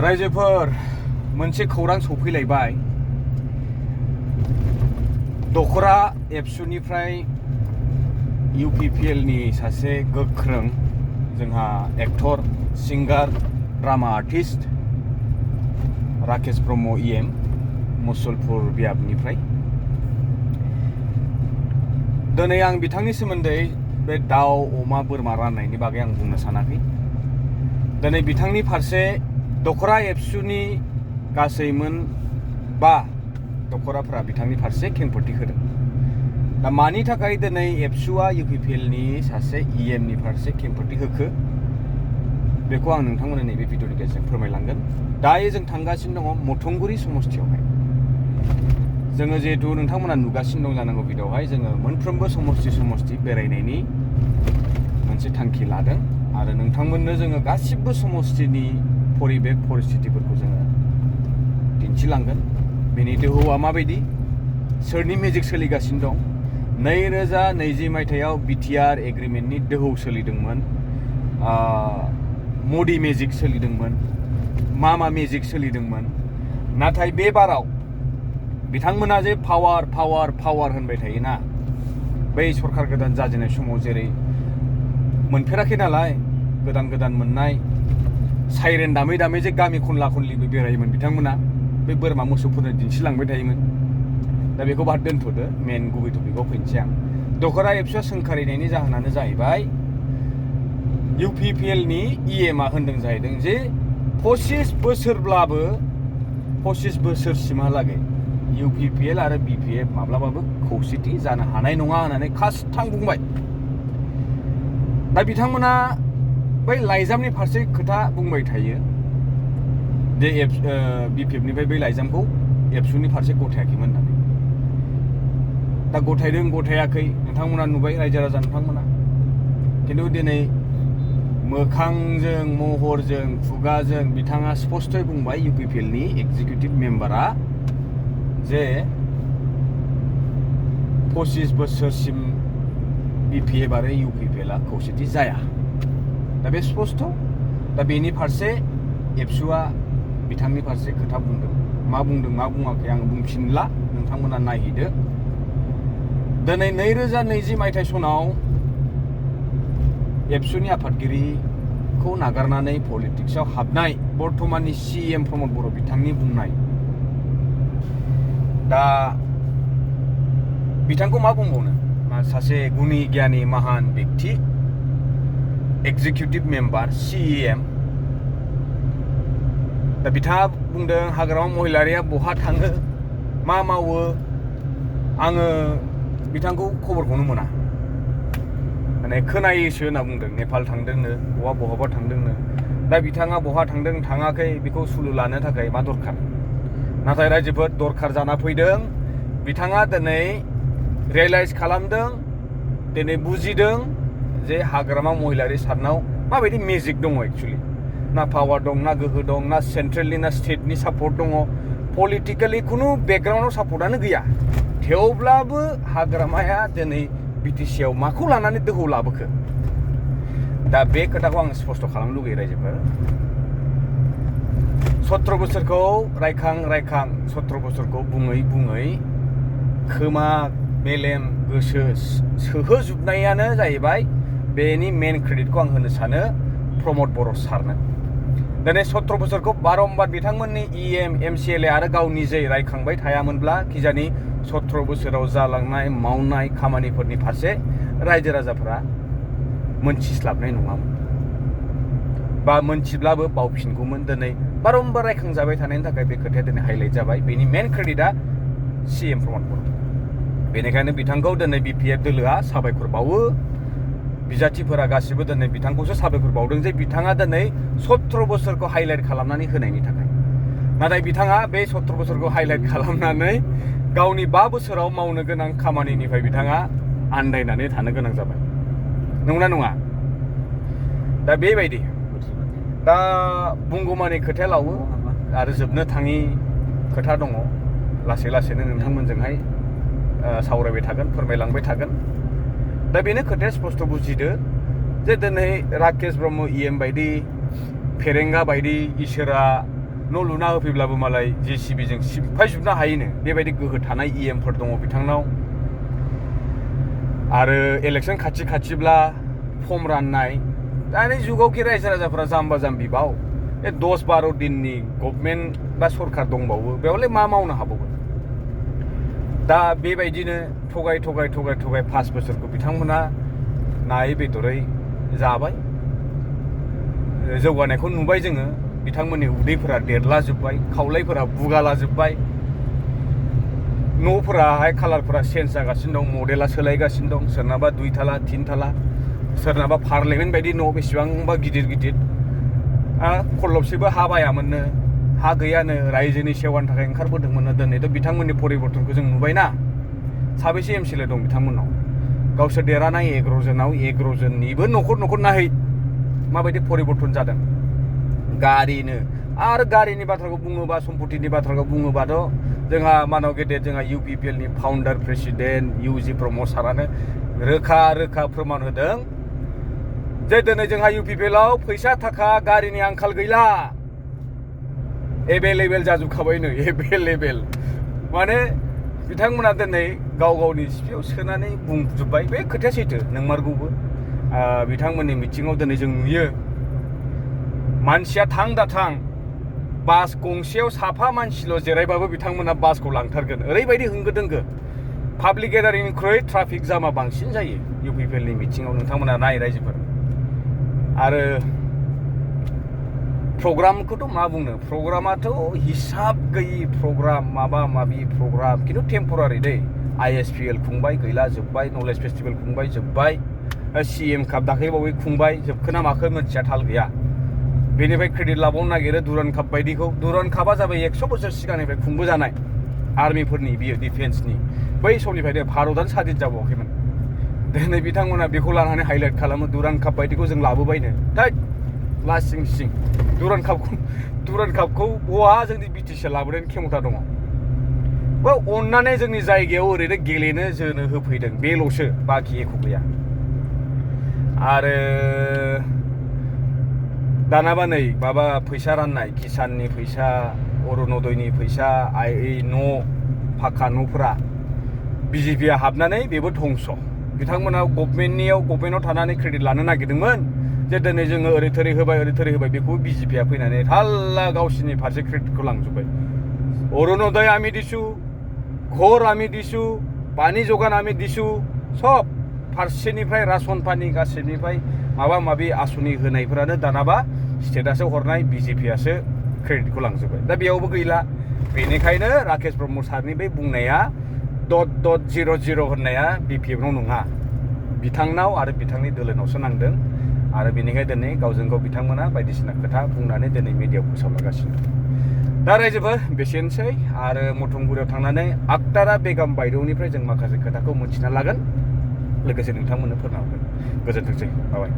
रायजोफोर मोनसे खौरां सफैलायबाय दखरा एबसुनिफ्राय UPPL नि सासे गोख्रों जोंहा actor singer drama artist Rakesh Brahma EM Musalpur बियाबनिफ्राय दिनै आं बिथांनि सोमोन्दै बे दाउ अमा बोरमा राननायनि बागै आं बुंनो सानाखै। दिनै बिथांनि फारसे दखरा एबसुनि गासैमोन 5 दखराफ्रा बिथांनि फारसे खेंफोरथि होदों। दा मानि थाखाय दिनै एबसुआ UPPL नि सासे EM नि फारसे खेंफोरथि होखो बेखौ आं नोंथांमोननो नैबे भिडिअनि गेजेरजों फोरमायलांगोन। दायो जों थांगासिनो दङ मथंगुरि समस्थियावहाय। जोङो जिहेतु नोंथांमोना नुगासिनो दं जानांगौ भिडिअआवहाय जोङो मोनफ्रोमबो समस्ति बेरायनायनि मोनसे थांखि लादों आरो नोंथांमोननो जोङो गासिबो समस्तिनि परिबेक परिस्थितिफोरखौ जोङो दिन्थिलांगोन। बेनि दोहौआ माबायदि, सोरनि मेजिक सोलिगासिनो दं। 2020 मायथाइयाव BTR एग्रिमेन्टनि दोहौ सोलिदोंमोन, मदि मेजिक सोलिदोंमोन, मा मेजिक सोलिदोंमोन। नाथाय बे बाराव बिथांमोना जे पावार होनबाय थायोना, बै सरखार गोदान जाजेननाय समाव जेरै मोनफेराखै नालाय गोदान मोननाय साइरेन दामै जे गामि खनला खनलिबो बेरायोमोन बिथांमोना, बे बोरमा मोसौफोरनो दिन्थिलांबाय थायोमोन। दा बेखौ बाद दोनथ'दो, मेन गुबै टपिकआव फैनोसै आं। दखरा एबसुआ सोंखारिनायनि जाहोनानो जाहैबाय UPPL नि EMआ होनदों जाहैदों जे 25 बोसोरसिमहालागै UPPL आरो BPF माब्लाबाबो खौसेथि जानो हानाय नङा होननानै खासथां बुंबाय। दा बिथांमोना बै लाइजामनि फारसे खोथा बुंबाय थायो जे BPF निफ्राय बै लाइजामखौ एबसुनि फारसे गथायाखैमोन होननानै। दा गथायदों गथायाखै नोंथांमोना नुबाय, रायजो राजा नोंथांमोना। खिन्थु दिनै मोखांजों महरजों खुगाजों बिथाङा स्पष्टयै बुंबाय, UPPL नि एक्जिकिउटिभ मेम्बारा, जे 25 बोसोरसिम BPF आरो UPPL आ खौसेथि जाया। दा बे स्पष्ट। दा बेनि फारसे एबसुआ बिथांनि फारसे खोथा बुंदों, मा बुंदों मा बुङाखै आं बुंफिनला, नोंथांमोना नायहैदो। दिनै 2020 मायथाइ सनाव एबसुनि आफादगिरिखौ नागारनानै पलिटिक्सआव हाबनाय बर्तमाननि CM प्रमद बर' बिथांनि बुंनाय, दा बिथांखौ मा बुंबावनो, सासे गुनि गियानि महान बेक्ति, एक्जिकिउटिभ मेम्बार CEM। दा बिथाङा बुंदों हाग्रामा महिलारिया बहा थाङो मा मावो आङो बिथांखौ खबरखौनो मोना, माने खोनायोसो होनना बुंदों। नेपाल थांदोंनो, बहाबा थांदोंनो। दा बिथाङा बहा थांदों थाङाखै बेखौ सुलु लानो थाखाय मा दरखार। नाथाय रायजोफोर दरखार जाना फैदों। बिथाङा दिनै रियेलाइज खालामदों, दिनै बुजिदों जे हाग्रामा महिलारि सारनाव माबायदि मेजिक दङ। एक्चुअलि ना पावार दं, ना गोहो दं, ना सेन्ट्रेलनि ना स्टेटनि सापर्ट दङ, पलिटिकेलि खुनु बेकग्राउन्डआव सापर्टआनो गैया। थेवब्लाबो हाग्रामाया दिनै BTC आव माखौ लानानै दोहौ लाबोखो। दा बे खोथाखौ आं स्पष्ट खालामनो लुगैयो रायजोफोर। 17 बोसोरखौ रायखां 17 बोसोरखौ बुङै खोमा मेलेम गोसो सोहोजोबनायानो जाहैबाय बेनि मेन क्रेडिटखौ आं होनो सानो प्रमद बर' सारनो। दिनै 17 बोसोरखौ बारम्बार बिथांमोननि EM MCLA आरो गाव निजे रायखांबाय थायामोनब्ला खिजानि 17 बोसोराव जालांनाय मावनाय खामानिफोरनि फारसे रायजो राजाफोरा मोनथिस्लाबनाय नङामोन, बा मोनथिब्लाबो बावफिनगौमोन। दिनै बारम्बार रायखांजाबाय थानायनि थाखाय बे खोथाया दिनै हाइलाइट जाबाय। बेनि मेन क्रेडिटआ CM प्रमद बर'। बेनिखायनो बिथांखौ दिनै BPF दोलोआ साबायखर बावो। बिजाथिफोरा गासिबो दिनै बिथांखौसो साबायखर बावदों जे बिथाङा दिनै 17 बोसोरखौ हाइलाइट खालामनानै होनायनि थाखाय। नाथाय बिथाङा बे 17 बोसोरखौ हाइलाइट खालामनानै गावनि 5 बोसोराव मावनो गोनां खामानिनिफ्राय बिथाङा आन्दायनानै थानो गोनां जाबाय। नंगौना नङा? दा बेबायदि दा बुंगौमानि खोथाया लावो आरो जोबनो थाङि खोथा दङ। लासैनो नोंथांमोनजोंहाय सावरायबाय थागोन, फोरमायलांबाय थागोन। दा बेनो खोथाया स्पष्ट बुजिदो जे दिनै राकेश ब्रह्म EM बायदि फेरेंगा बायदि इसोरा न' लुना होफैब्लाबो मालाय JCBजों सिफायजोबनो हायोनो बेबायदि गोहो थानाय EMफोर दङ बिथांनाव आरो इलेक्सन खाथिब्ला फर्म राननाय दानि जुगावखि रायजो राजाफोरा जाम्बा जाम्बिबाव 10-12 दिननि गभर्नमेन्ट बा सरकार दंबावो बेयावलाय मा मावनो हाबावगोन दा बेबायदिनो थगाय 5 बोसोरखौ बिथांमोना नायै बेदरै जाबाय जौगानायखौ नुबाय जोङो बिथांमोननि उदैफोरा देरलाजोब्बाय खावलायफोरा बुगालाजोब्बाय न'फोराहाय कालारफोरा चेन्ज जागासिनो दं मडेला सोलायगासिनो दं सोरनाबा 2 थाला 3 थाला सोरनाबा पार्लियामेन्ट बायदि न' बेसेबांबा गिदिर खरलबसेबो हा बायामोननो हा गैयानो रायजोनि सेवानि थाखाय ओंखारबोदोंमोननो दिनैथ' बिथांमोननि परिबर्तनखौ जों नुबायना साबेसे एमसिएलए दं बिथांमोननाव गावसोर देरहानाय 11 जननिबो न'खर नाहै माबायदि परिबर्तन जादों गारिनो आरो गारिनि बाथ्राखौ बुङोबा सम्पतिनि बाथ्राखौ बुङोबाथ' जोंहा मानव गेदेर जोंहा UPPL नि फाउन्डार प्रेसिडेन्ट UG प्रमद सारानो रोखा फोरमान होदों जे दिनै जोंहा UPPL आव फैसा थाखा गारिनि आंखाल गैला एभेलेबेल जाजोबखाबायनो एभेलेबेल माने बिथांमोना दिनै गावनि सिफियाव सोनानै बुंजोब्बाय बे खोथाया सैथो नंमारगौबो बिथांमोननि मिथिङाव दिनै जों नुयो मानसिया थां दाथां बास गंसेयाव साफा मानसिल' जिरायबाबो बिथांमोना बासखौ लांथारगोन ओरैबायदि होंगो दोंगो पाब्लिक गेदारिंनिख्रुइ ट्राफिक जामा बांसिन जायो UPPL नि मिथिङाव नोंथांमोना नाय रायजोफोर आरो प्रग्रामखौथ' मा बुंनो प्रग्रामाथ' हिसाब गैयि प्रग्राम माबि प्रग्राम खिन्थु टेम्परारि दै ISPL खुंबाय गैला जोब्बाय नलेज फेस्टिभेल खुंबाय जोब्बाय CM काप दाख्लैबावै खुंबाय जोबखोना माखो मोनथिया थाल गैया बेनिफ्राय क्रेडिट लाबावनो नागिरो दुरान काप बायदिखौ दुरान कापा जाबाय 100 बोसोर सिगांनिफ्राय खुंबोजानाय आर्मिफोरनि बियो डिफेन्सनि बै समनिफ्रायनो भारतआनो सादित जाबावाखैमोन दिनै बिथांमोना बेखौ लानानै हाइलाइट खालामो दुरान काप बायदिखौ जों लाबोबायनो थैद लासिं सिं दुरान कापखौ बहा जोंनि BTC लाबोनायनि खेमथा दङ बा अननानै जोंनि जायगायाव ओरैनो गेलेनो जोनो होफैदों बेल'सो बाखि एख' गैया आरो दानाबा नै माबा फैसा राननाय किसाननि फैसा अरुणोदयनि फैसा न' फाक्का न'फोरा BJPआ हाबनानै बेबो धंस बिथांमोना गभर्नमेन्टआव थानानै क्रेडिट लानो नागिरदोंमोन जे दिनै जोङो ओरै थोरै होबाय बेखौबो BJPआ फैनानै थाल्ला गावसिनि फारसे क्रेडिटखौ लांजोब्बाय अरुणोदय आमी दिसु घोर आमी दिसु पानी जगान आमी दिसु सब फारसेनिफ्राय रासन पानी गासैनिफ्राय माबा आसुनि होनायफोरानो दानाबा स्टेटासआव हरनाय BJPआसो क्रेडिटखौ लांजोब्बाय दा बेयावबो गैला बेनिखायनो राकेश ब्रह्म सारनि बे बुंनाया .00 होननाया BPFनाव नङा बिथांनाव आरो बिथांनि दोलोनावसो नांदों आरो बेनिखायनो दिनै गावजों गाव बिथांमोना बायदिसिना खोथा बुंनानै दिनै मिडियायाव फोसावलागासिनो दा रायजोफोर बेसेनोसै आरो मथंगुरियाव थांनानै आक्तारा बेगम बायद'निफ्राय जों माखासे खोथाखौ मोनथिना लागोन लोगोसे नोंथांमोननो फोरमायहरगोन गोजोनथोंसै बाय